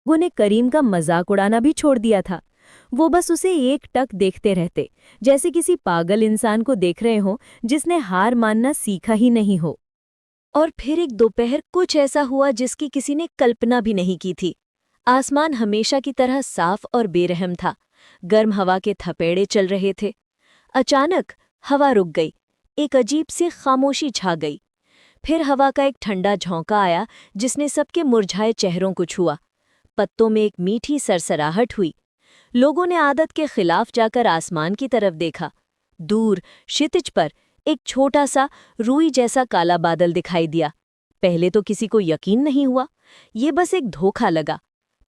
लोगों ने करीम का मजाक उड़ाना भी छोड़ दिया था। वो बस उसे एक टक देखते रहते, जैसे किसी पागल इंसान को देख रहे हों जिसने हार मानना सीखा ही नहीं हो। और फिर एक दोपहर कुछ ऐसा हुआ जिसकी किसी ने कल्पना भी नहीं की थी। आसमान हमेशा की तरह साफ और बेरहम था। गर्म हवा के थपेड़े चल रहे थे। अचानक हवा रुक गई। एक अजीब सी खामोशी छा गई। फिर हवा का एक ठंडा झोंका आया जिसने सबके मुरझाए चेहरों को छुआ। पत्तों में एक मीठी सरसराहट हुई। लोगों ने आदत के खिलाफ जाकर आसमान की तरफ देखा। दूर क्षितिज पर एक छोटा सा रुई जैसा काला बादल दिखाई दिया। पहले तो किसी को यकीन नहीं हुआ, ये बस एक धोखा लगा।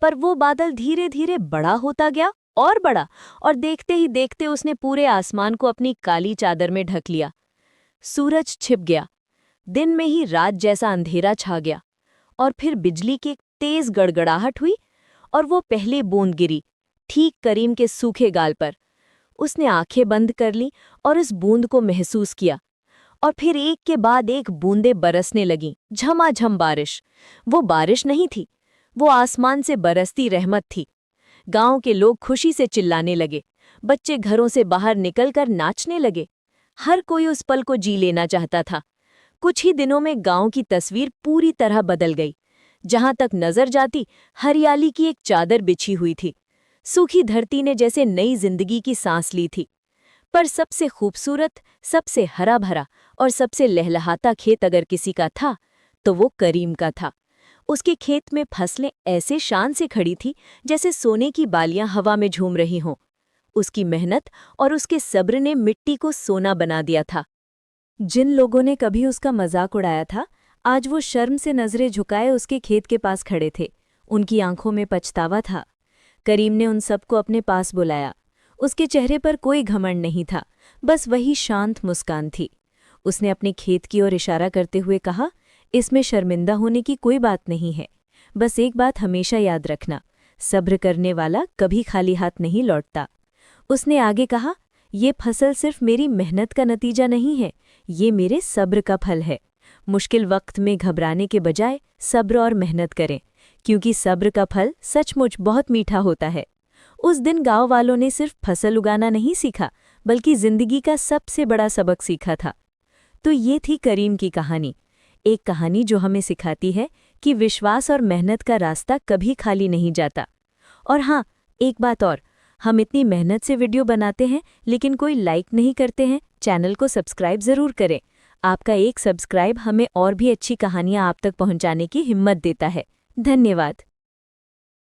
पर वो बादल धीरे धीरे बड़ा होता गया और बड़ा, और देखते ही देखते उसने पूरे आसमान को अपनी काली चादर में ढक लिया। सूरज छिप गया। दिन में ही रात जैसा अंधेरा छा गया। और फिर बिजली की एक तेज गड़गड़ाहट हुई और वो पहली बूंद गिरी, ठीक करीम के सूखे गाल पर। उसने आंखें बंद कर लीं और उस बूंद को महसूस किया। और फिर एक के बाद एक बूंदें बरसने लगीं, झमाझम बारिश। वो बारिश नहीं थी, वो आसमान से बरसती रहमत थी। गांव के लोग खुशी से चिल्लाने लगे। बच्चे घरों से बाहर निकलकर नाचने लगे। हर कोई उस पल को जी लेना चाहता था। कुछ ही दिनों में गांव की तस्वीर पूरी तरह बदल गई। जहां तक नजर जाती, हरियाली की एक चादर बिछी हुई थी। सूखी धरती ने जैसे नई जिंदगी की सांस ली थी। पर सबसे खूबसूरत, सबसे हरा भरा और सबसे लहलहाता खेत अगर किसी का था, तो वो करीम का था। उसके खेत में फसलें ऐसे शान से खड़ी थी जैसे सोने की बालियां हवा में झूम रही हों। उसकी मेहनत और उसके सब्र ने मिट्टी को सोना बना दिया था। जिन लोगों ने कभी उसका मजाक उड़ाया था, आज वो शर्म से नजरें झुकाए उसके खेत के पास खड़े थे। उनकी आंखों में पछतावा था। करीम ने उन सबको अपने पास बुलाया। उसके चेहरे पर कोई घमंड नहीं था, बस वही शांत मुस्कान थी। उसने अपने खेत की ओर इशारा करते हुए कहा, इसमें शर्मिंदा होने की कोई बात नहीं है। बस एक बात हमेशा याद रखना, सब्र करने वाला कभी खाली हाथ नहीं लौटता। उसने आगे कहा, ये फसल सिर्फ मेरी मेहनत का नतीजा नहीं है, ये मेरे सब्र का फल है। मुश्किल वक्त में घबराने के बजाय सब्र और मेहनत करें, क्योंकि सब्र का फल सचमुच बहुत मीठा होता है। उस दिन गांव वालों ने सिर्फ फसल उगाना नहीं सीखा, बल्कि जिंदगी का सबसे बड़ा सबक सीखा था। तो ये थी करीम की कहानी। एक कहानी जो हमें सिखाती है कि विश्वास और मेहनत का रास्ता कभी खाली नहीं जाता। और हाँ, एक बात और, हम इतनी मेहनत से वीडियो बनाते हैं लेकिन कोई लाइक नहीं करते हैं। चैनल को सब्सक्राइब ज़रूर करें। आपका एक सब्सक्राइब हमें और भी अच्छी कहानियाँ आप तक पहुँचाने की हिम्मत देता है। धन्यवाद।